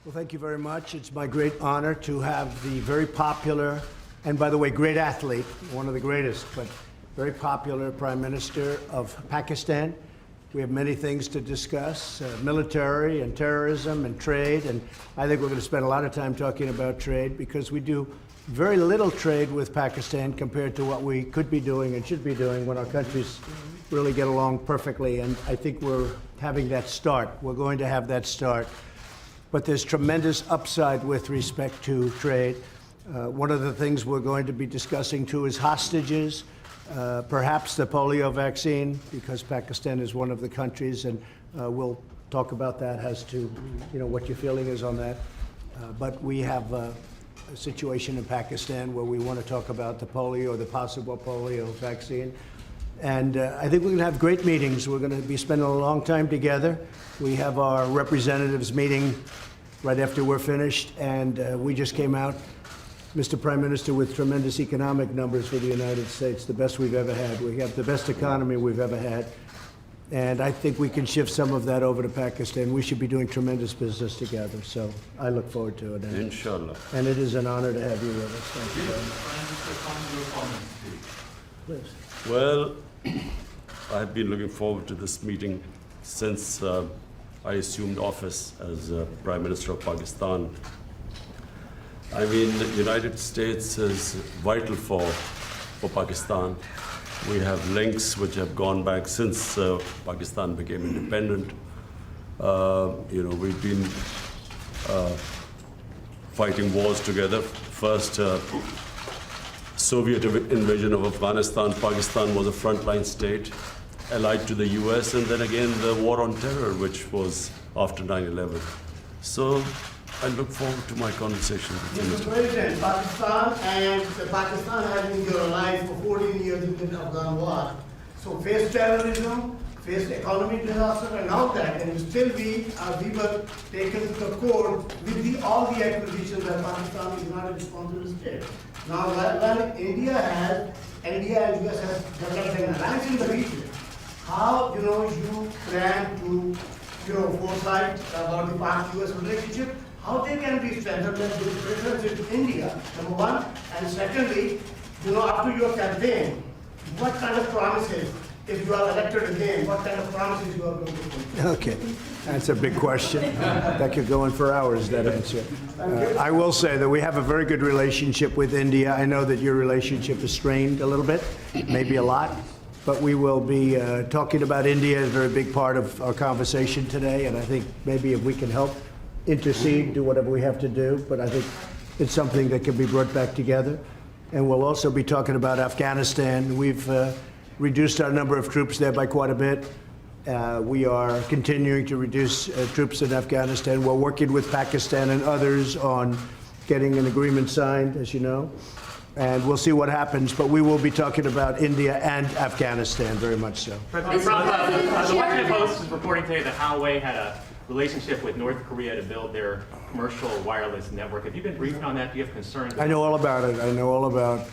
Well, thank you very much. It's my great honor to have the very popular, and by the way, great athlete, one of the greatest, but very popular Prime Minister of Pakistan. We have many things to discuss, military and terrorism and trade, and I think we're going to spend a lot of time talking about trade because we do very little trade with Pakistan compared to what we could be doing and should be doing when our countries really get along perfectly, and I think we're having that start. We're going to have that start. But there's tremendous upside with respect to trade. One of the things we're going to be discussing too is hostages, perhaps the polio vaccine, because Pakistan is one of the countries, and we'll talk about that as to what your feeling is on that. But we have a situation in Pakistan where we want to talk about the polio or the possible polio vaccine. And I think we're going to have great meetings. We're going to be spending a long time together. We have our representatives meeting right after we're finished, and we just came out, Mr. Prime Minister, with tremendous economic numbers for the United States, the best we've ever had. We have the best economy we've ever had, and I think we can shift some of that over to Pakistan. We should be doing tremendous business together, so I look forward to it. Inshallah. And it is an honor to have you with us. Thank you very much. Please. Well, I've been looking forward to this meeting since I assumed office as Prime Minister of Pakistan. I mean, the United States is vital for Pakistan. We have links which have gone back since Pakistan became independent. We've been fighting wars together. First, Soviet invasion of Afghanistan, Pakistan was a frontline state, allied to the US, and then again the war on terror, which was after 9/11. So I look forward to my conversation with you. Mr. President, Pakistan has been your allies for 14 years in the Afghan war. So faced terrorism, faced economic disaster, and all that, and still we were taken to the court with all the accusations that Pakistan is not a responsible state. Now, while India and US has developed an alliance in the region, how you plan to foresight about the past-US relationship, how they can be strengthened with India, number one, and secondly, after your campaign, what kind of promises, if you are elected again, what kind of promises you are going to make? Okay, that's a big question. That could go on for hours, that answer. I will say that we have a very good relationship with India. I know that your relationship is strained a little bit, maybe a lot, but we will be talking about India, a very big part of our conversation today, and I think maybe if we can help intercede, do whatever we have to do, but I think it's something that can be brought back together. And we'll also be talking about Afghanistan. We've reduced our number of troops there by quite a bit. We are continuing to reduce troops in Afghanistan. We're working with Pakistan and others on getting an agreement signed, as you know, and we'll see what happens. But we will be talking about India and Afghanistan, very much so. The Washington Post is reporting today that Huawei had a relationship with North Korea to build their commercial wireless network. Have you been briefed on that? Do you have concerns? I know all about it. I know all about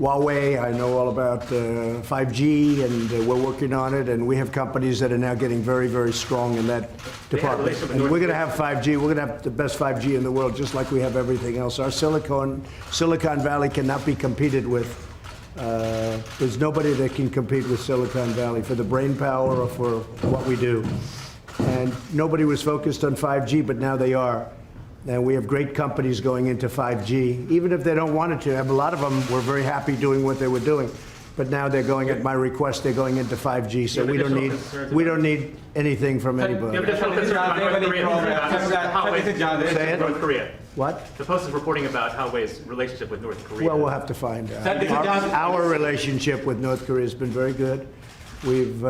Huawei. I know all about 5G, and we're working on it. And we have companies that are now getting very, very strong in that department. And we're going to have 5G. We're going to have the best 5G in the world, just like we have everything else. Our Silicon Valley cannot be competed with. There's nobody that can compete with Silicon Valley for the brain power or for what we do. And nobody was focused on 5G, but now they are. And we have great companies going into 5G, even if they don't want it to. A lot of them were very happy doing what they were doing, but now they're going, at my request, they're going into 5G. So we don't need anything from anybody. North Korea. What? The Post is reporting about Huawei's relationship with North Korea. Well, we'll have to find out. Our relationship with North Korea has been very good. We've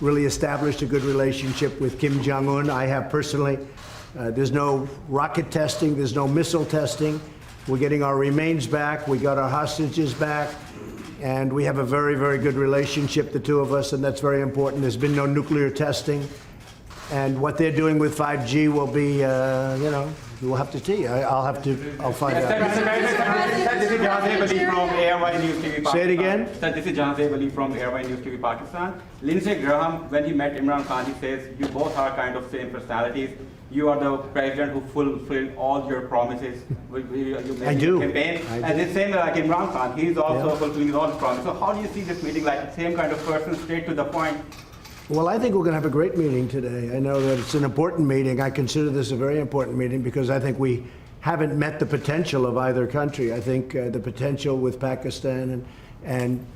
really established a good relationship with Kim Jong-un. I have personally. There's no rocket testing. There's no missile testing. We're getting our remains back. We got our hostages back. And we have a very, very good relationship, the two of us, and that's very important. There's been no nuclear testing. And what they're doing with 5G will be, we'll have to see. I'll find out. Sir, this is Jahan Ali from ARY News TV Pakistan. Say it again? Sir, this is Jahan Ali from ARY News TV Pakistan. Lindsey Graham, when he met Imran Khan, he says, you both are kind of same personalities. You are the president who fulfilled all your promises you made I in do. the campaign. I do. And the same like Imran Khan, he's also Yeah. fulfilling all his promises. So how do you see this meeting, like the same kind of person, straight to the point? Well, I think we're going to have a great meeting today. I know that it's an important meeting. I consider this a very important meeting because I think we haven't met the potential of either country. I think the potential with Pakistan and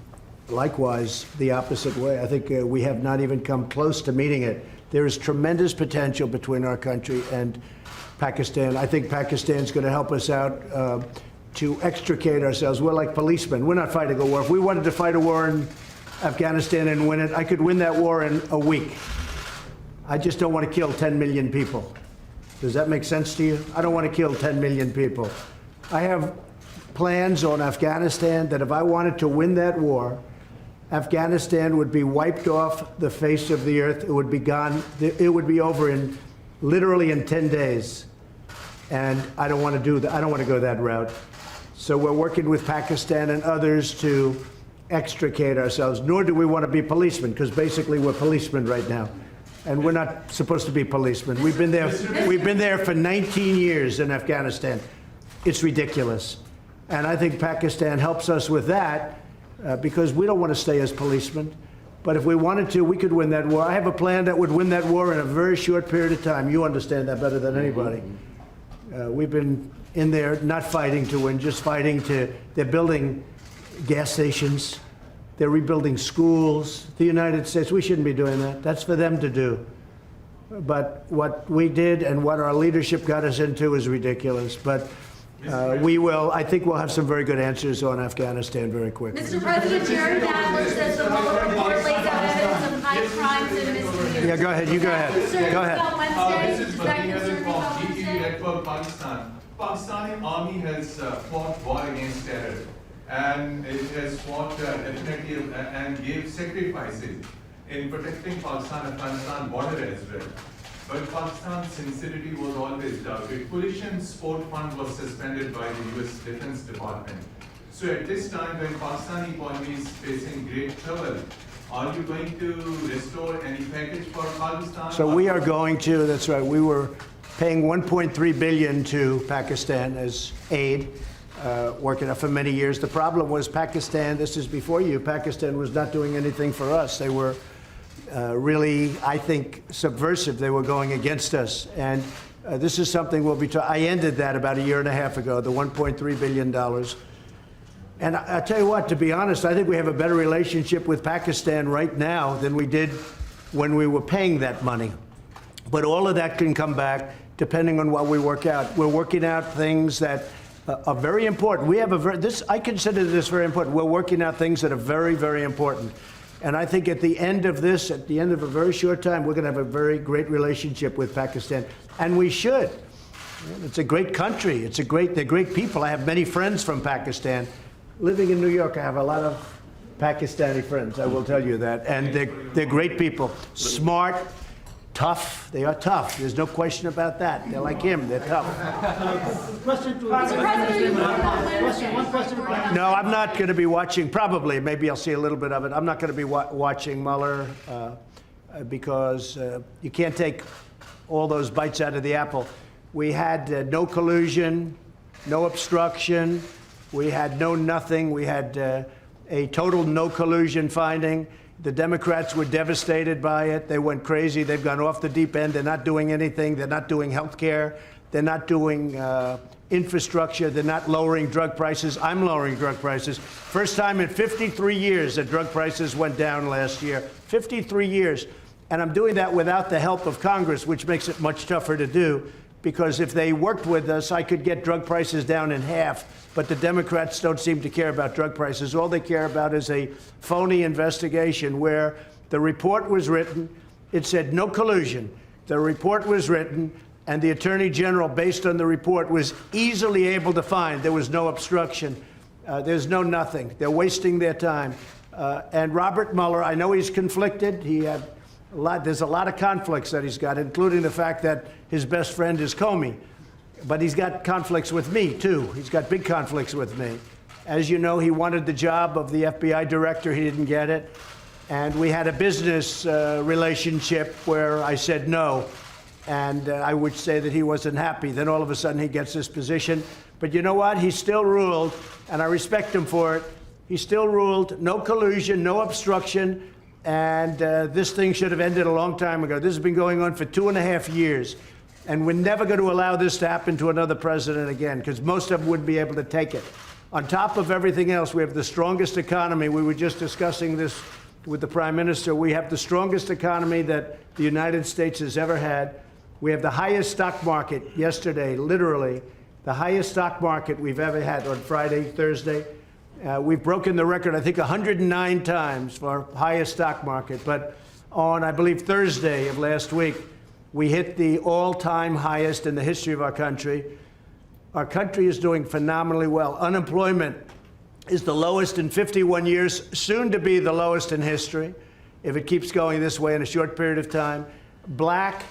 likewise the opposite way. I think we have not even come close to meeting it. There is tremendous potential between our country and Pakistan. I think Pakistan's going to help us out to extricate ourselves. We're like policemen. We're not fighting a war. If we wanted to fight a war in Afghanistan and win it, I could win that war in a week. I just don't want to kill 10 million people. Does that make sense to you? I don't want to kill 10 million people. I have plans on Afghanistan that if I wanted to win that war, Afghanistan would be wiped off the face of the earth. It would be gone. It would be over in literally in 10 days. And I don't want to do that. I don't want to go that route. So we're working with Pakistan and others to extricate ourselves, nor do we want to be policemen, because basically we're policemen right now. And we're not supposed to be policemen. We've been there for 19 years in Afghanistan. It's ridiculous. And I think Pakistan helps us with that because we don't want to stay as policemen. But if we wanted to, we could win that war. I have a plan that would win that war in a very short period of time. You understand that better than anybody. We've been in there not fighting to win, just fighting to, they're building gas stations. They're rebuilding schools. The United States, we shouldn't be doing that. That's for them to do. But what we did and what our leadership got us into is ridiculous. But I think we'll have some very good answers on Afghanistan very quickly. Mr. President, Jerry Nadler says the Mueller report lays out evidence of high crimes and misdemeanors. Yeah, go ahead. You go ahead. Go ahead. On Wednesday, This is does that Bhatia concern you from on GTV Wednesday? Network Pakistan. Pakistani army has fought war against terror, and it has fought definitely and gave sacrifices in protecting Pakistan-Afghanistan border as well. But Pakistan's sincerity was always doubted. Coalition Support Fund was suspended by the US Defense Department. So at this time when Pakistani economy is facing great trouble, are you going to restore any package for Pakistan? So we are going to, that's right, we were paying $1.3 billion to Pakistan as aid, working for many years. The problem was Pakistan, this is before you, Pakistan was not doing anything for us. They were really, I think, subversive. They were going against us. And this is something we'll be I ended that about a year and a half ago, the $1.3 billion. And I tell you what, to be honest, I think we have a better relationship with Pakistan right now than we did when we were paying that money. But all of that can come back depending on what we work out. We're working out things that are very important. We have I consider this very important. We're working out things that are very, very important. And I think at the end of this, at the end of a very short time, we're going to have a very great relationship with Pakistan. And we should. It's a great country. They're great people. I have many friends from Pakistan. Living in New York, I have a lot of Pakistani friends, I will tell you that. And they're great people. Smart, tough. They are tough. There's no question about that. They're like him. They're tough. Mr. President, you voted on Wednesday. No, I'm not going to be watching. Probably, maybe I'll see a little bit of it. I'm not going to be watching Mueller because you can't take all those bites out of the apple. We had no collusion, no obstruction. We had no nothing. We had a total no collusion finding. The Democrats were devastated by it. They went crazy. They've gone off the deep end. They're not doing anything. They're not doing health care. They're not doing infrastructure. They're not lowering drug prices. I'm lowering drug prices. First time in 53 years that drug prices went down last year. 53 years. And I'm doing that without the help of Congress, which makes it much tougher to do. Because if they worked with us, I could get drug prices down in half. But the Democrats don't seem to care about drug prices. All they care about is a phony investigation where the report was written. It said no collusion. The report was written, and the Attorney General, based on the report, was easily able to find there was no obstruction. There's no nothing. They're wasting their time. And Robert Mueller, I know he's conflicted. He had There's a lot of conflicts that he's got, including the fact that his best friend is Comey. But he's got conflicts with me, too. He's got big conflicts with me. As you know, he wanted the job of the FBI director. He didn't get it. And we had a business relationship where I said no. And I would say that he wasn't happy. Then all of a sudden he gets this position. But you know what? He still ruled, and I respect him for it. He still ruled, no collusion, no obstruction, and this thing should have ended a long time ago. This has been going on for 2.5 years, and we're never going to allow this to happen to another president again, because most of them wouldn't be able to take it. On top of everything else, we have the strongest economy. We were just discussing this with the Prime Minister. We have the strongest economy that the United States has ever had. We have the highest stock market yesterday, literally, the highest stock market we've ever had on Friday, Thursday. We've broken the record, I think, 109 times for our highest stock market. But on, I believe, Thursday of last week, we hit the all-time highest in the history of our country. Our country is doing phenomenally well. Unemployment is the lowest in 51 years, soon to be the lowest in history, if it keeps going this way in a short period of time. Black,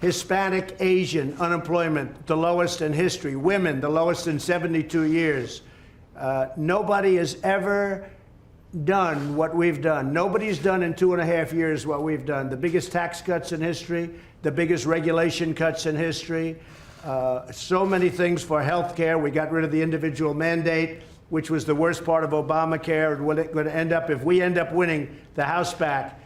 Hispanic, Asian unemployment, the lowest in history. Women, the lowest in 72 years. Nobody has ever done what we've done. Nobody's done in 2.5 years what we've done. The biggest tax cuts in history, the biggest regulation cuts in history, so many things for health care. We got rid of the individual mandate, which was the worst part of Obamacare. And what it's going to end up, if we end up winning the House back,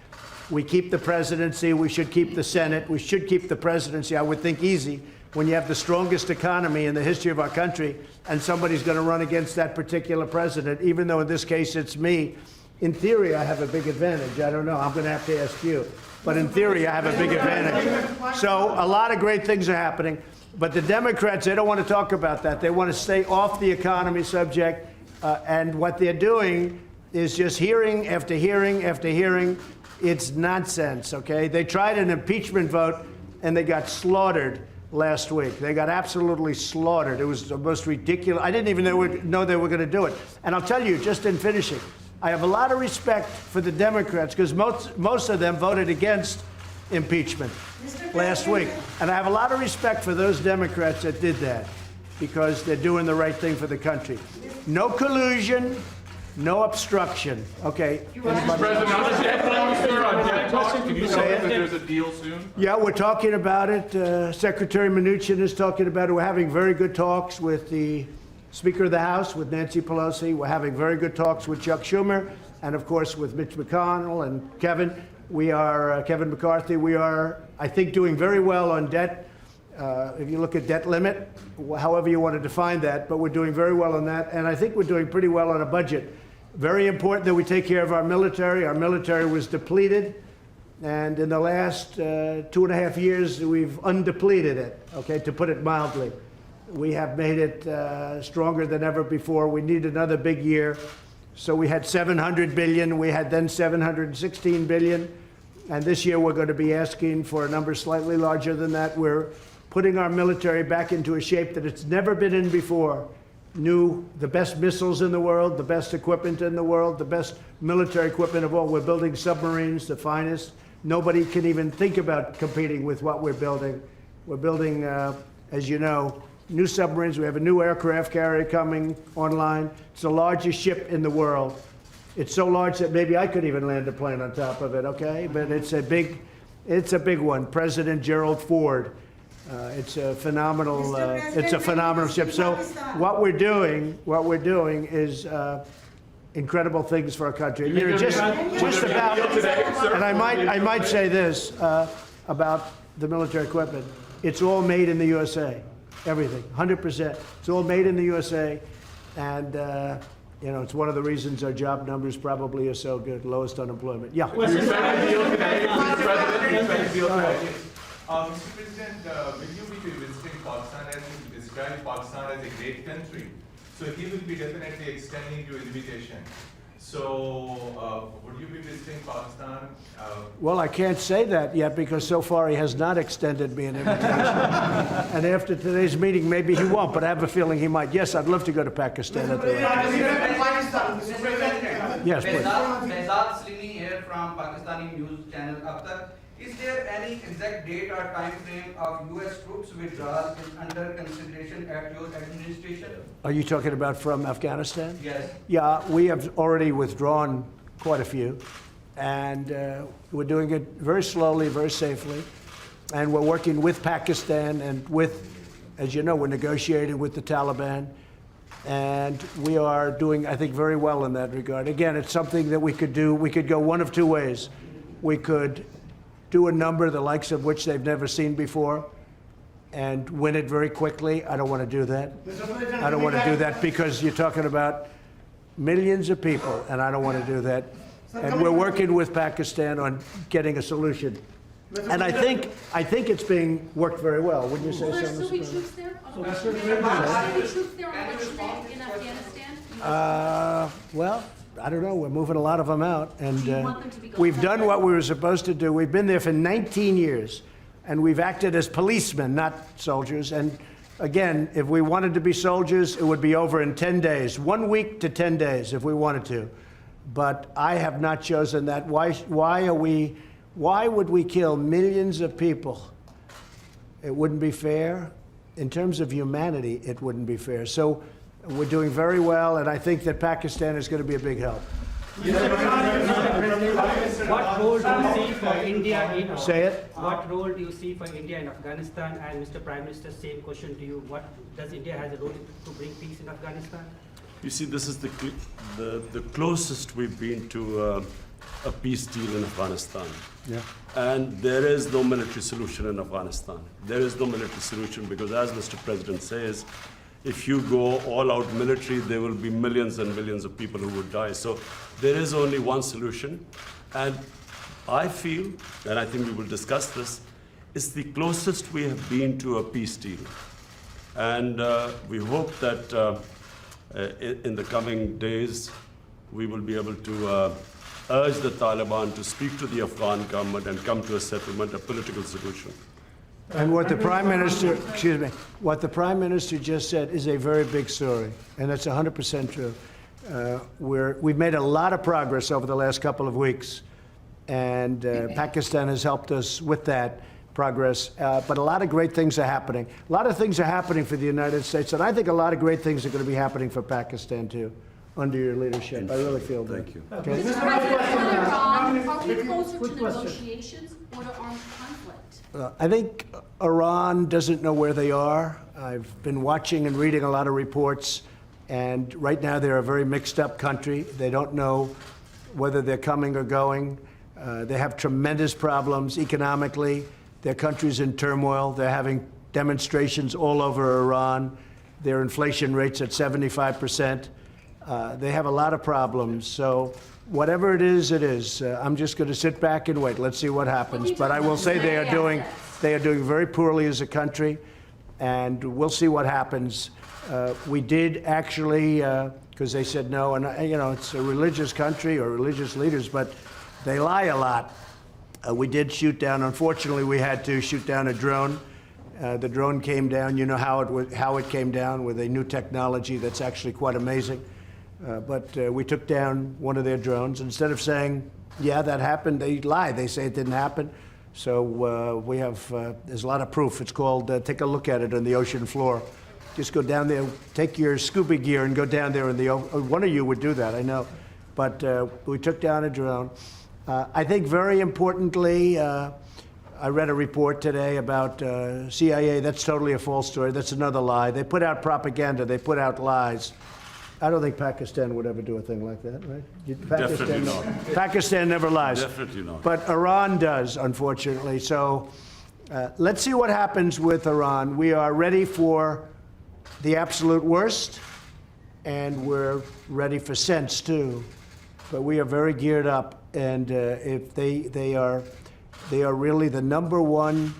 we keep the presidency, we should keep the Senate, we should keep the presidency, I would think easy, when you have the strongest economy in the history of our country, and somebody's going to run against that particular president, even though in this case it's me. In theory, I have a big advantage. I don't know. I'm going to have to ask you. But in theory, I have a big advantage. So a lot of great things are happening. But the Democrats, they don't want to talk about that. They want to stay off the economy subject. And what they're doing is just hearing after hearing after hearing. It's nonsense, okay? They tried an impeachment vote, and they got slaughtered last week. They got absolutely slaughtered. It was the most ridiculous. I didn't even know they were going to do it. And I'll tell you, just in finishing, I have a lot of respect for the Democrats, because most of them voted against impeachment last week. And I have a lot of respect for those Democrats that did that, because they're doing the right thing for the country. No collusion, no obstruction. Okay. Can you say that there's a deal soon? Yeah, we're talking about it. Secretary Mnuchin is talking about it. We're having very good talks with the Speaker of the House, with Nancy Pelosi. We're having very good talks with Chuck Schumer, and of course with Mitch McConnell and Kevin. We are, Kevin McCarthy, we are, I think, doing very well on debt. If you look at debt limit, however you want to define that, but we're doing very well on that. And I think we're doing pretty well on a budget. Very important that we take care of our military. Our military was depleted. And in the last 2.5 years, we've undepleted it, okay, to put it mildly. We have made it stronger than ever before. We need another big year. So we had $700 billion. We had then $716 billion. And this year we're going to be asking for a number slightly larger than that. We're putting our military back into a shape that it's never been in before. The best missiles in the world, the best equipment in the world, the best military equipment of all. We're building submarines, the finest. Nobody can even think about competing with what we're building. We're building, as you know, new submarines. We have a new aircraft carrier coming online. It's the largest ship in the world. It's so large that maybe I could even land a plane on top of it, okay? But it's a big one. President Gerald Ford. It's a phenomenal ship. So what we're doing is incredible things for our country. You know, just about, and I might say this about the military equipment. It's all made in the USA. Everything, 100%. It's all made in the USA, and you know, it's one of the reasons our job numbers probably are so good, lowest unemployment. Yeah. Mr. President, will you be visiting Pakistan, as you described Pakistan as a great country? So he will be definitely extending your invitation. So would you be visiting Pakistan? Well, I can't say that yet, because so far he has not extended me an invitation. And after today's meeting, maybe he won't, but I have a feeling he might. Yes, I'd love to go to Pakistan at the right. Yes, please. Behzad Slimi here from Pakistani news channel Ab Tak. Is there any exact date or time frame of U.S. troops withdrawal is under consideration at your administration? Are you talking about from Afghanistan? Yes. Yeah, we have already withdrawn quite a few, and we're doing it very slowly, very safely. And we're working with Pakistan and with, as you know, we're negotiating with the Taliban. And we are doing, I think, very well in that regard. Again, it's something that we could do. We could go one of two ways. We could do a number the likes of which they've never seen before and win it very quickly. I don't want to do that. I don't want to do that because you're talking about millions of people, and I don't want to do that. And we're working with Pakistan on getting a solution. And I think it's being worked very well. Wouldn't you say Will so, there still be Mr. troops there? Will there President? be troops there on election day in Afghanistan? Well, I don't know. We're moving a lot of them out, and Do you want them to be gone we've by done then? what we were supposed to do. We've been there for 19 years, and we've acted as policemen, not soldiers. And again, if we wanted to be soldiers, it would be over in 10 days, 1 week to 10 days, if we wanted to. But I have not chosen that. Why would we kill millions of people? It wouldn't be fair. In terms of humanity, it wouldn't be fair. So we're doing very well, and I think that Pakistan is going to be a big help. What role do you see for India in Say it. What role do you see for India in Afghanistan? And Mr. Prime Minister, same question to you. What does India has a role to bring peace in Afghanistan? You see, this is the closest we've been to a peace deal in Afghanistan. Yeah. And there is no military solution in Afghanistan. There is no military solution because, as Mr. President says, if you go all out military, there will be millions and millions of people who would die. So there is only one solution. And I feel, and I think we will discuss this, it's the closest we have been to a peace deal. And we hope that in the coming days, we will be able to urge the Taliban to speak to the Afghan government and come to a settlement, a political solution. And what the Prime Minister, what the Prime Minister just said is a very big story, and that's 100% true. We've made a lot of progress over the last couple of weeks, and Pakistan has helped us with that progress. But a lot of great things are happening. A lot of things are happening for the United States, and I think a lot of great things are going to be happening for Pakistan too, under your leadership. I really feel that. Thank you. Okay. Mr. President, with Iran, are we closer to negotiations or to armed conflict? I think Iran doesn't know where they are. I've been watching and reading a lot of reports, and right now they're a very mixed up country. They don't know whether they're coming or going. They have tremendous problems economically. Their country's in turmoil. They're having demonstrations all over Iran. Their inflation rate's at 75%. They have a lot of problems. So whatever it is, it is. I'm just going to sit back and wait. Let's see what happens. But I will say they are doing very poorly as a country, and we'll see what happens. We did actually, because they said no, and it's a religious country or religious leaders, but they lie a lot. We did shoot down. Unfortunately, we had to shoot down a drone. The drone came down. You know how it came down, with a new technology that's actually quite amazing. But we took down one of their drones. Instead of saying, yeah, that happened, they lie. They say it didn't happen. So we have, there's a lot of proof. It's called, take a look at it on the ocean floor. Just go down there, take your scuba gear and go down there in the ocean. One of you would do that, I know. But we took down a drone. I think very importantly, I read a report today about CIA. That's totally a false story. That's another lie. They put out propaganda. They put out lies. I don't think Pakistan would ever do a thing like that, right? Definitely not. Pakistan never lies. Definitely not. But Iran does, unfortunately. So let's see what happens with Iran. We are ready for the absolute worst, and we're ready for sense too. But we are very geared up. And if they are really the #1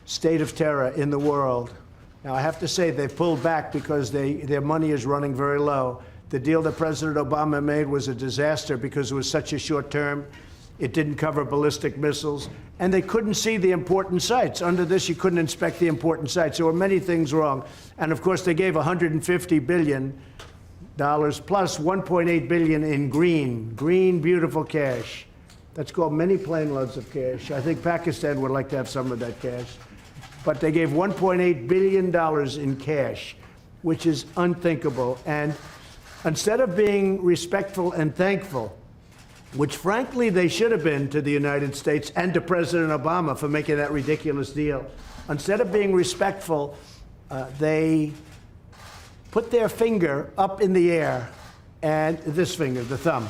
state of terror in the world. Now, I have to say they've pulled back because their money is running very low. The deal that President Obama made was a disaster because it was such a short term. It didn't cover ballistic missiles, and they couldn't see the important sites. Under this, you couldn't inspect the important sites. There were many things wrong. And of course, they gave $150 billion plus $1.8 billion in green, beautiful cash. That's called many plane loads of cash. I think Pakistan would like to have some of that cash. But they gave $1.8 billion in cash, which is unthinkable. And instead of being respectful and thankful, which frankly they should have been to the United States and to President Obama for making that ridiculous deal, instead of being respectful, they put their finger up in the air, and this finger, the thumb,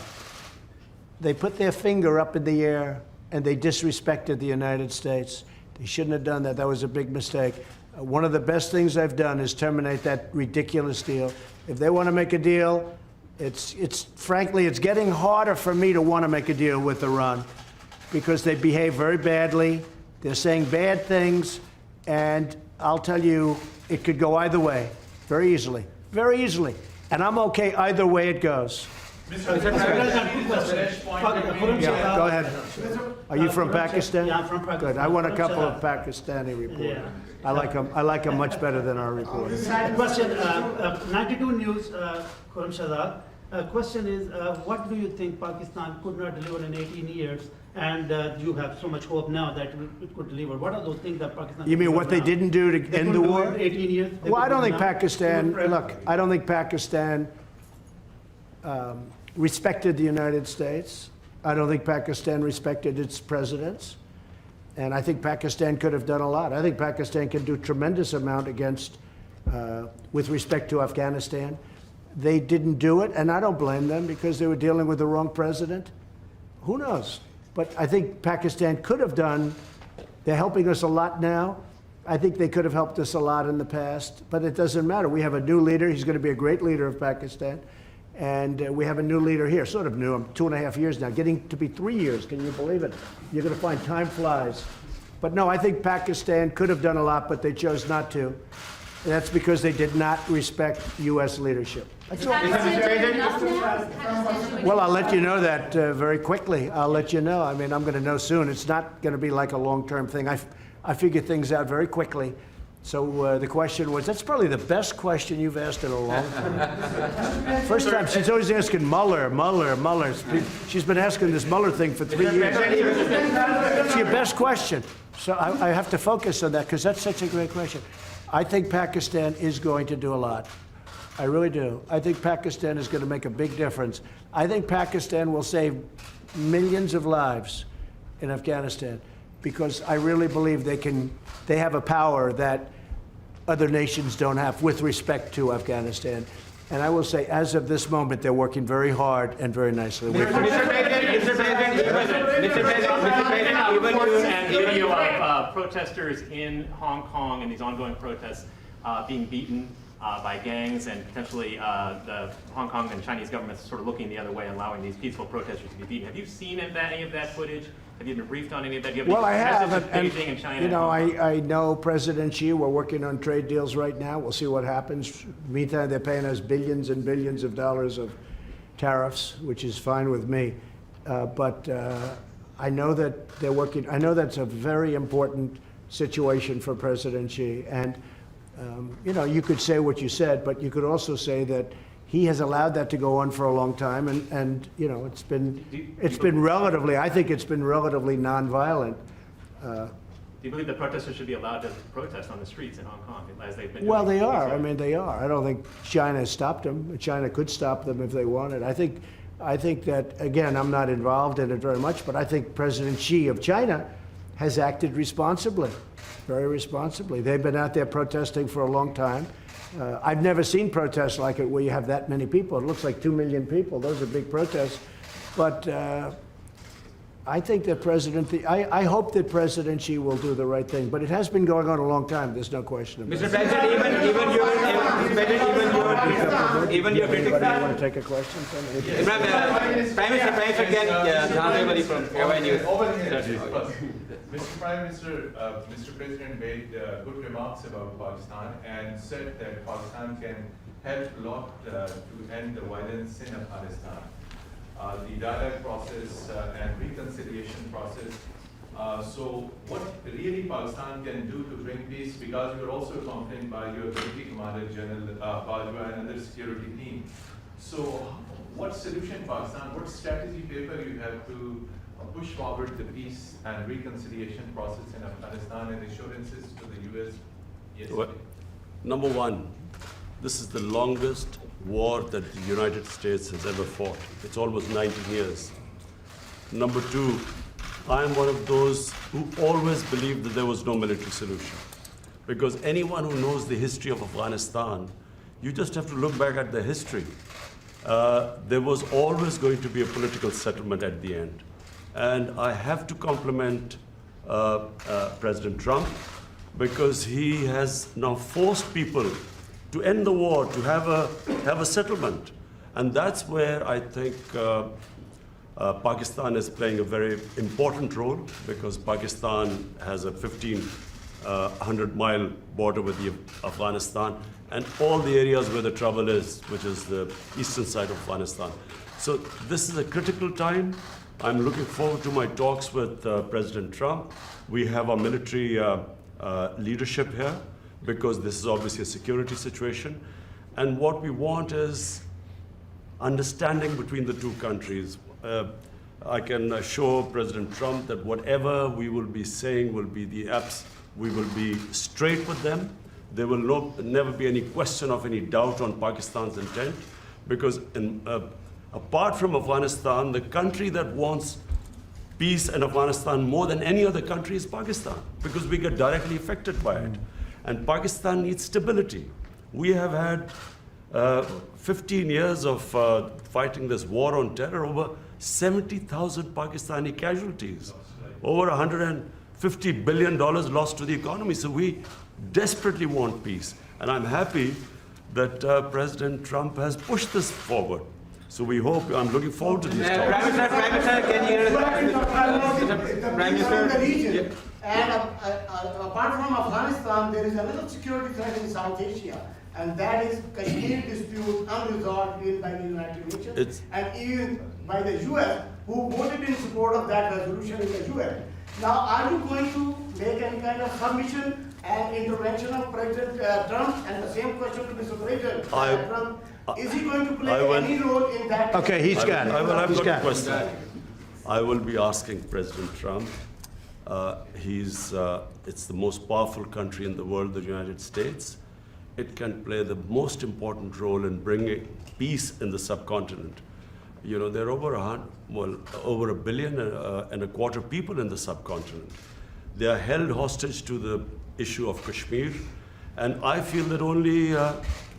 they put their finger up in the air and they disrespected the United States. They shouldn't have done that. That was a big mistake. One of the best things I've done is terminate that ridiculous deal. If they want to make a deal, frankly, it's getting harder for me to want to make a deal with Iran because they behave very badly. They're saying bad things, and I'll tell you, it could go either way, very easily, very easily. And I'm okay either way it goes. Mr. Yeah, go ahead. Are you from Pakistan? Yeah, I'm from Pakistan. Good. I want a couple of Pakistani reports. Yeah. I like them much better than our reporters. Question, 92 News, Khurram Shahzad. Question is, what do you think Pakistan could not deliver in 18 years, and you have so much hope now that it could deliver? What are those things that Pakistan? You mean what they didn't do to end the war? 18 years. Well, I don't think Pakistan. Look, I don't think Pakistan respected the United States. I don't think Pakistan respected its presidents. And I think Pakistan could have done a lot. I think Pakistan can do a tremendous amount with respect to Afghanistan. They didn't do it, and I don't blame them because they were dealing with the wrong president. Who knows? But I think Pakistan could have done, they're helping us a lot now. I think they could have helped us a lot in the past, but it doesn't matter. We have a new leader. He's going to be a great leader of Pakistan. And we have a new leader here, sort of new. I'm 2.5 years now, getting to be 3 years. Can you believe it? You're going to find time flies. But no, I think Pakistan could have done a lot, but they chose not to. And that's because they did not respect U.S. leadership. That's all. Well, I'll let you know that very quickly. I'll let you know. I mean, I'm going to know soon. It's not going to be like a long-term thing. I figure things out very quickly. So the question was, that's probably the best question you've asked in a long time. First time, she's always asking Mueller. She's been asking this Mueller thing for 3 years. It's your best question. So I have to focus on that because that's such a great question. I think Pakistan is going to do a lot. I really do. I think Pakistan is going to make a big difference. I think Pakistan will save millions of lives in Afghanistan because I really believe they have a power that other nations don't have with respect to Afghanistan. And I will say, as of this moment, they're working very hard and very nicely. Mr. President, and video of protesters in Hong Kong and these ongoing protests being beaten by gangs, and potentially the Hong Kong and Chinese governments sort of looking the other way, allowing these peaceful protesters to be beaten. Have you seen any of that footage? Have you been briefed on any of that? Do you have Well, I any have. messages to Beijing and China? You know, I know President Xi. We're working on trade deals right now. We'll see what happens. Meantime, they're paying us billions and billions of dollars of tariffs, which is fine with me. But I know that they're working. I know that's a very important situation for President Xi. And you know, you could say what you said, but you could also say that he has allowed that to go on for a long time, and you know, it's been relatively. I think it's been relatively nonviolent. Do you believe that protesters should be allowed to protest on the streets in Hong Kong as they've been doing? Well, they are. I mean, they are. I don't think China has stopped them. China could stop them if they wanted. I think that, again, I'm not involved in it very much, but I think President Xi of China has acted responsibly, very responsibly. They've been out there protesting for a long time. I've never seen protests like it where you have that many people. It looks like 2 million people. Those are big protests. But I think that I hope that President Xi will do the right thing. But it has been going on a long time. There's no question about it. Mr. President, even your critics. Anybody want to take a question from me? Prime Minister again, Jhanwari from Hawaii News. Mr. Prime Minister, Mr. President made good remarks about Pakistan and said that Pakistan can help a lot to end the violence in Afghanistan. The dialogue process and reconciliation process. So what really Pakistan can do to bring peace, because you are also accompanied by your military commander, General Bajwa, and other security team. So what solution Pakistan, what strategy paper you have to push forward the peace and reconciliation process in Afghanistan and assurances to the US yesterday? Well, number one, this is the longest war that the United States has ever fought. It's almost 19 years. Number two, I am one of those who always believed that there was no military solution. Because anyone who knows the history of Afghanistan, you just have to look back at the history. There was always going to be a political settlement at the end. And I have to compliment President Trump because he has now forced people to end the war, to have a settlement. And that's where I think Pakistan is playing a very important role, because Pakistan has a 1,500-mile border with Afghanistan and all the areas where the trouble is, which is the eastern side of Afghanistan. So this is a critical time. I'm looking forward to my talks with President Trump. We have our military leadership here, because this is obviously a security situation. And what we want is understanding between the two countries. I can assure President Trump that whatever we will be saying will be we will be straight with them. There will never be any question of any doubt on Pakistan's intent, because apart from Afghanistan, the country that wants peace in Afghanistan more than any other country is Pakistan, because we get directly affected by it. And Pakistan needs stability. We have had 15 years of fighting this war on terror, over 70,000 Pakistani casualties, over $150 billion lost to the economy. So we desperately want peace. And I'm happy that President Trump has pushed this forward. So we hope, I'm looking forward to these talks. Prime Minister, can you... Prime Minister, and apart from Afghanistan, there is another security threat in South Asia, and that is Kashmir dispute unresolved by the United Nations and even by the US, who voted in support of that resolution in the UN. Now, are you going to make any kind of submission and intervention of President Trump? And the same question to Mr. President Trump. Is he going to play any role in that? Okay, he's got it. I've got a question. I will be asking President Trump. It's the most powerful country in the world, the United States. It can play the most important role in bringing peace in the subcontinent. You know, there are over a billion and a quarter people in the subcontinent. They are held hostage to the issue of Kashmir, and I feel that only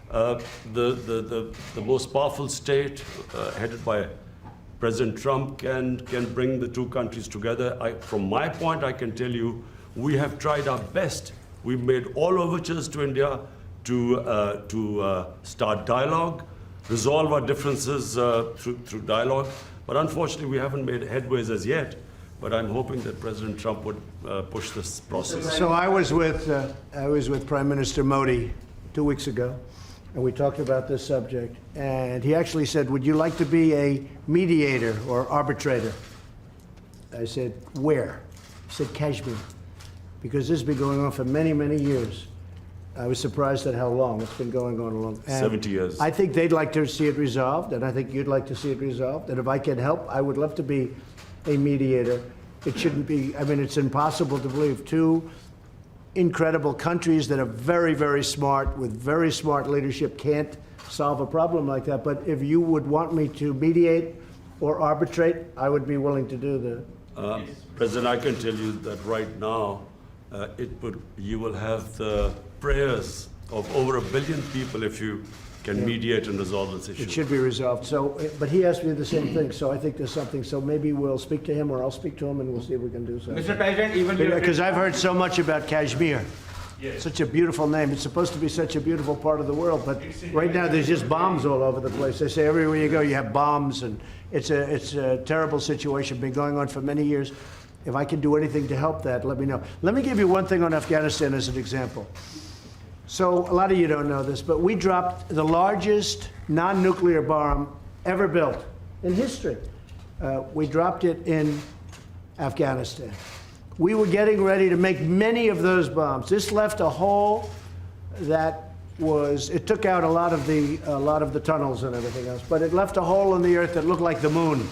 the most powerful state, headed by President Trump, can bring the two countries together. From my point, I can tell you, we have tried our best. We've made all overtures to India to start dialogue, resolve our differences through dialogue. But unfortunately, we haven't made headways as yet. But I'm hoping that President Trump would push this process. So I was with Prime Minister Modi 2 weeks ago, and we talked about this subject. And he actually said, "Would you like to be a mediator or arbitrator?" I said, "Where?" He said, "Kashmir," because this has been going on for many, many years. I was surprised at how long it's been going on along. 70 years. I think they'd like to see it resolved, and I think you'd like to see it resolved. And if I can help, I would love to be a mediator. It shouldn't be, I mean, it's impossible to believe two incredible countries that are very, very smart, with very smart leadership, can't solve a problem like that. But if you would want me to mediate or arbitrate, I would be willing to do that. President, I can tell you that right now, you will have the prayers of over 1 billion people if you can mediate and resolve this issue. It should be resolved. So, but he asked me the same thing, so I think there's something. So maybe we'll speak to him, or I'll speak to him, and we'll see if we can do something. Mr. President, even because I've heard so much about Kashmir. Yes. Such a beautiful name. It's supposed to be such a beautiful part of the world, but right now there's just bombs all over the place. They say everywhere you go you have bombs, and it's a terrible situation. Been going on for many years. If I can do anything to help that, let me know. Let me give you one thing on Afghanistan as an example. So a lot of you don't know this, but we dropped the largest non-nuclear bomb ever built in history. We dropped it in Afghanistan. We were getting ready to make many of those bombs. This left a hole that it took out a lot of the tunnels and everything else, but it left a hole in the earth that looked like the moon.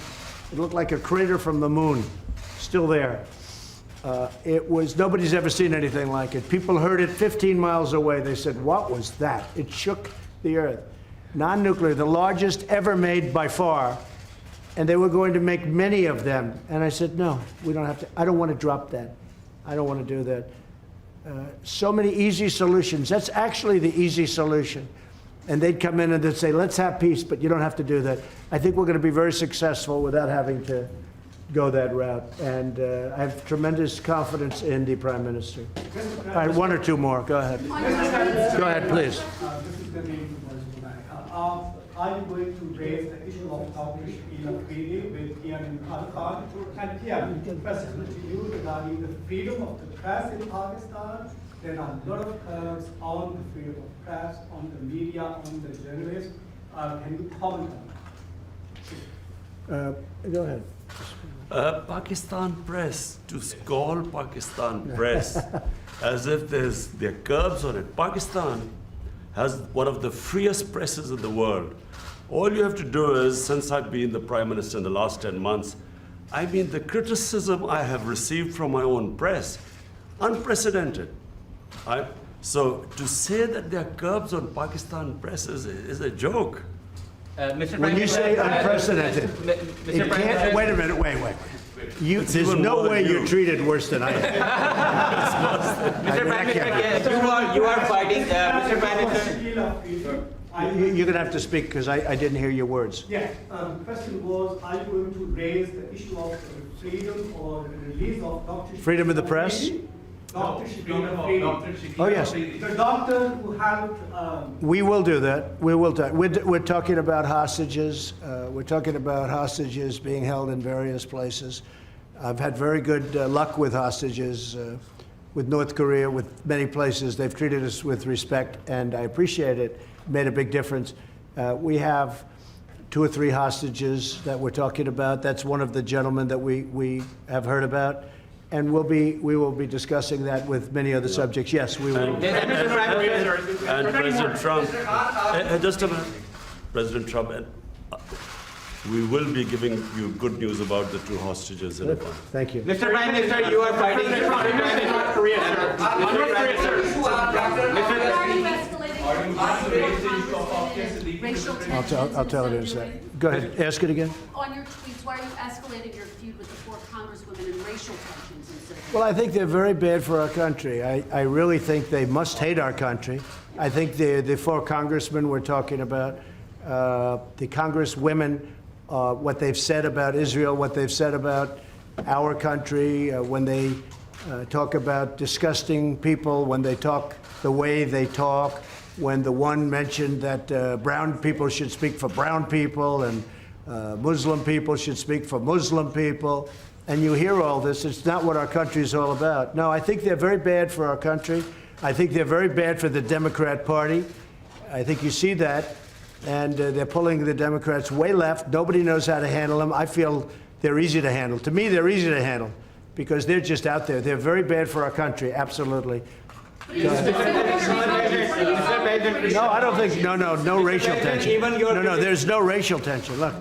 It looked like a crater from the moon, still there. Nobody's ever seen anything like it. People heard it 15 miles away. They said, what was that? It shook the earth. Non-nuclear, the largest ever made by far. And they were going to make many of them. And I said, no, we don't have to. I don't want to drop that. I don't want to do that. So many easy solutions. That's actually the easy solution. And they'd come in and they'd say, let's have peace, but you don't have to do that. I think we're going to be very successful without having to go that route. And I have tremendous confidence in the Prime Minister. All right, one or two more. Go ahead. Go ahead, please. This is the main question. Are you going to raise the issue of Turkish treaty with Imran Khan and President to you regarding the freedom of the press in Pakistan? There are a lot of curbs on the freedom of press, on the media, on the journalists. Can you comment on that? Go ahead. Pakistan press, to call Pakistan press as if there are curbs on it. Pakistan has one of the freest presses in the world. All you have to do is, since I've been the Prime Minister in the last 10 months, I mean, the criticism I have received from my own press, unprecedented. So to say that there are curbs on Pakistan press is a joke. When you say unprecedented, it can't, wait a minute, wait. There's no way you're treated worse than I am. Mr. Prime Minister, you are fighting, Mr. Prime Minister. You're going to have to speak because I didn't hear your words. Yes, the question was, are you going to raise the issue of freedom or release of Dr. Freedom of the press? Dr. Shakila. Oh, yes. The doctor who helped. We will do that. We will. We're talking about hostages. We're talking about hostages being held in various places. I've had very good luck with hostages, with North Korea, with many places. They've treated us with respect, and I appreciate it. Made a big difference. We have 2 or 3 hostages that we're talking about. That's one of the gentlemen that we have heard about. And we will be discussing that with many other subjects. Yes, we will. And President Trump, just a minute, President Trump, we will be giving you good news about the 2 hostages in a month. Thank you. Mr. Prime Minister, you are fighting. North Korea, sir. North Korea, sir. I'll tell it in a second. Go ahead, ask it again. On your tweets, why are you escalating your feud with the 4 congresswomen and racial tensions instead of... Well, I think they're very bad for our country. I really think they must hate our country. I think the 4 congressmen we're talking about, the congresswomen, what they've said about Israel, what they've said about our country, when they talk about disgusting people, when they talk the way they talk, when the one mentioned that brown people should speak for brown people and Muslim people should speak for Muslim people, and you hear all this, it's not what our country is all about. No, I think they're very bad for our country. I think they're very bad for the Democrat Party. I think you see that, and they're pulling the Democrats way left. Nobody knows how to handle them. I feel they're easy to handle. To me, they're easy to handle because they're just out there. They're very bad for our country, absolutely. No, I don't think, no racial tension. No, there's no racial tension. Look,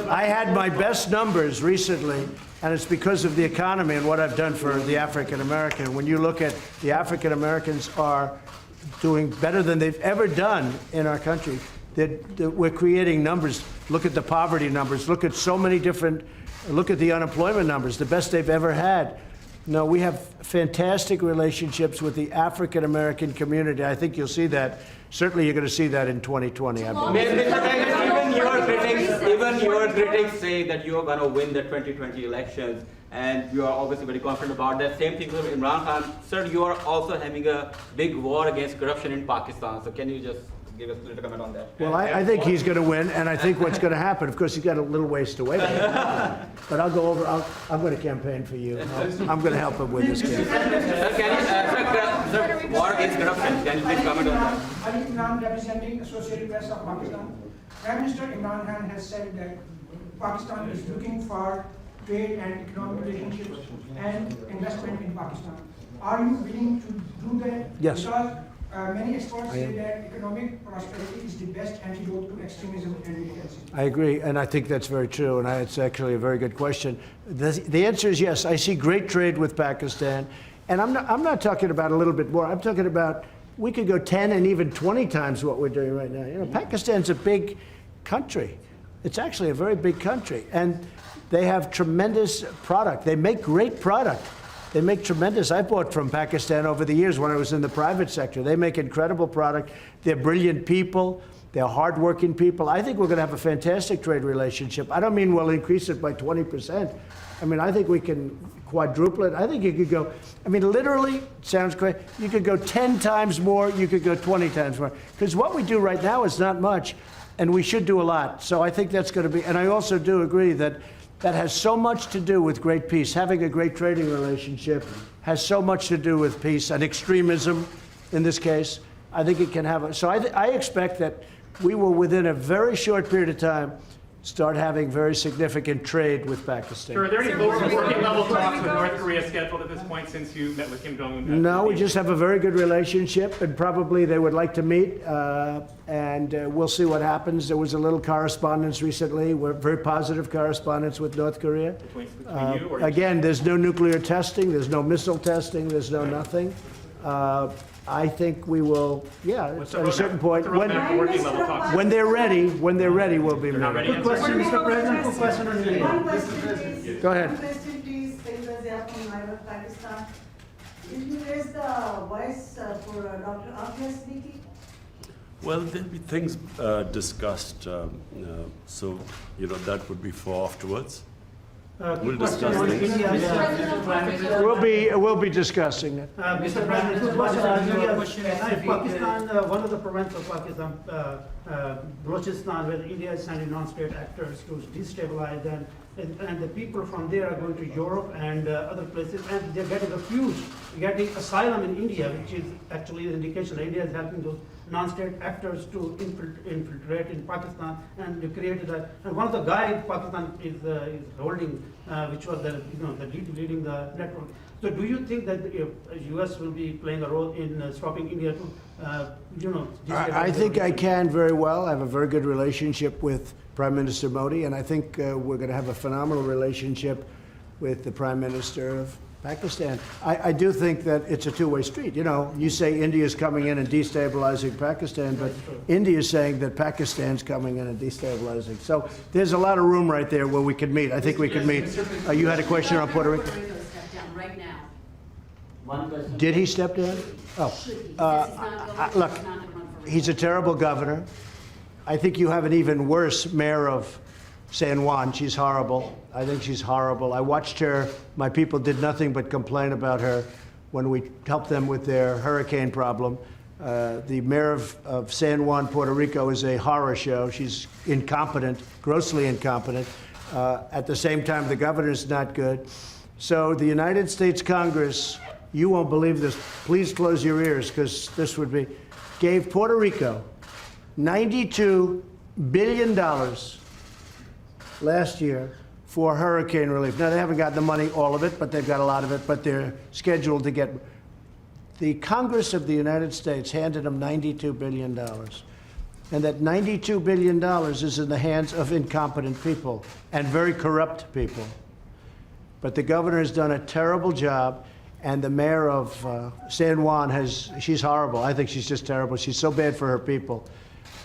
I had my best numbers recently, and it's because of the economy and what I've done for the African American. When you look at the African Americans are doing better than they've ever done in our country. We're creating numbers. Look at the poverty numbers. Look at so many different, look at the unemployment numbers, the best they've ever had. No, we have fantastic relationships with the African American community. I think you'll see that. Certainly, you're going to see that in 2020. I believe. Even your critics say that you are going to win the 2020 elections, and you are obviously very confident about that. Same thing with Imran Khan. Sir, you are also having a big war against corruption in Pakistan. So can you just give us a little comment on that? Well, I think he's going to win, and I think what's going to happen, of course, he's got a little ways to wait. But I'll go over, I'm going to campaign for you. I'm going to help him with this campaign. Sir, can you, war against corruption, can you please comment on that? Ali Imran, representing Associated Press of Pakistan. Prime Minister Imran Khan has said that Pakistan is looking for trade and economic relationships and investment in Pakistan. Are you willing to do that? Yes. Because Many experts say that economic prosperity is the best antidote to extremism and militancy. I agree, and I think that's very true, and it's actually a very good question. The answer is yes. I see great trade with Pakistan, and I'm not talking about a little bit more. I'm talking about we could go 10 and even 20 times what we're doing right now. You know, Pakistan's a big country. It's actually a very big country, and they have tremendous product. They make great product. They make tremendous. I bought from Pakistan over the years when I was in the private sector. They make incredible product. They're brilliant people. They're hardworking people. I think we're going to have a fantastic trade relationship. I don't mean we'll increase it by 20%. I mean, I think we can quadruple it. I think you could go, I mean, literally, it sounds crazy. You could go 10 times more. You could go 20 times more. Because what we do right now is not much, and we should do a lot. So I think that's going to be, and I also do agree that that has so much to do with great peace. Having a great trading relationship has so much to do with peace and extremism in this case. I think it can have so I expect that we will, within a very short period of time, start having very significant trade with Pakistan. Sure, are there any working level talks with North Korea scheduled at this point since you met with Kim Jong-un? No, we just have a very good relationship, and probably they would like to meet, and we'll see what happens. There was a little correspondence recently, very positive correspondence with North Korea. Between you or Again, there's no nuclear testing, there's no missile testing, there's no nothing. I think we will, yeah, at a certain point, when they're ready, we'll be ready. Quick question, Mr. President, quick question on India. One question, please. Go ahead. One question, please. Sayyidah from Nairobi, Pakistan. Will you raise the voice for Dr. Afia Siddiqui? Well, there'll be things discussed, so, you know, that would be for afterwards. We'll discuss things. We'll be discussing it. Mr. President, quick question on India. Pakistan, one of the provinces of Pakistan, Balochistan, where India is sending non-state actors to destabilize, and the people from there are going to Europe and other places, and they're getting refuge, getting asylum in India, which is actually an indication that India is helping those non-state actors to infiltrate in Pakistan, and they created a, and one of the guys Pakistan is holding, which was the leading the network. So do you think that the U.S. will be playing a role in stopping India to, I think I can very well. I have a very good relationship with Prime Minister Modi, and I think we're going to have a phenomenal relationship with the Prime Minister of Pakistan. I do think that it's a two-way street. You know, you say India's coming in and destabilizing Pakistan, but India is saying that Pakistan's coming in and destabilizing. So there's a lot of room right there where we could meet. I think we could meet. You had a question on Puerto Rico? Right now. One question. Did he step down? Oh, look, he's a terrible governor. I think you have an even worse mayor of San Juan. She's horrible. I think she's horrible. I watched her. My people did nothing but complain about her when we helped them with their hurricane problem. The mayor of San Juan, Puerto Rico, is a horror show. She's incompetent, grossly incompetent. At the same time, the governor's not good. So the United States Congress, you won't believe this. Please close your ears, because this would be, gave Puerto Rico $92 billion last year for hurricane relief. Now, they haven't got the money, all of it, but they've got a lot of it, but they're scheduled to get. The Congress of the United States handed them $92 billion. And that $92 billion is in the hands of incompetent people and very corrupt people. But the governor has done a terrible job, and the mayor of San Juan she's horrible. I think she's just terrible. She's so bad for her people.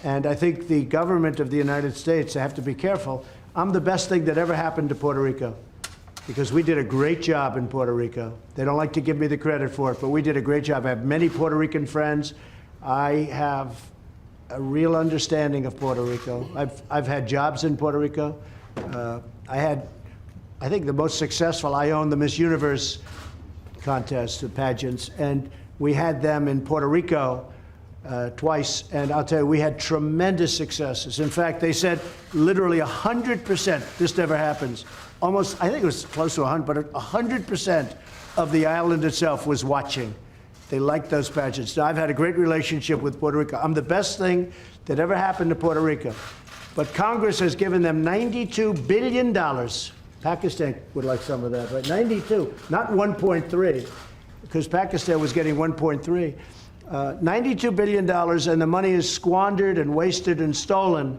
And I think the government of the United States, they have to be careful. I'm the best thing that ever happened to Puerto Rico, because we did a great job in Puerto Rico. They don't like to give me the credit for it, but we did a great job. I have many Puerto Rican friends. I have a real understanding of Puerto Rico. I've had jobs in Puerto Rico. I think the most successful, I owned the Miss Universe contest, the pageants, and we had them in Puerto Rico twice, and I'll tell you, we had tremendous successes. In fact, they said literally 100%, this never happens, almost, I think it was close to 100, but 100% of the island itself was watching. They liked those pageants. Now, I've had a great relationship with Puerto Rico. I'm the best thing that ever happened to Puerto Rico. But Congress has given them $92 billion. Pakistan would like some of that, right? 92, not 1.3, because Pakistan was getting 1.3. $92 billion, and the money is squandered and wasted and stolen.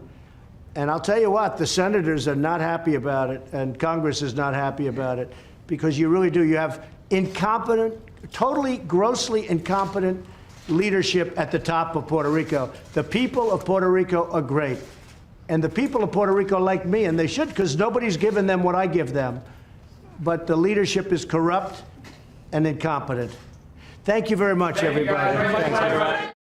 And I'll tell you what, the senators are not happy about it, and Congress is not happy about it, because you really do. You have incompetent, totally, grossly incompetent leadership at the top of Puerto Rico. The people of Puerto Rico are great. And the people of Puerto Rico like me, and they should, because nobody's given them what I give them. But the leadership is corrupt and incompetent. Thank you very much, everybody. Thanks.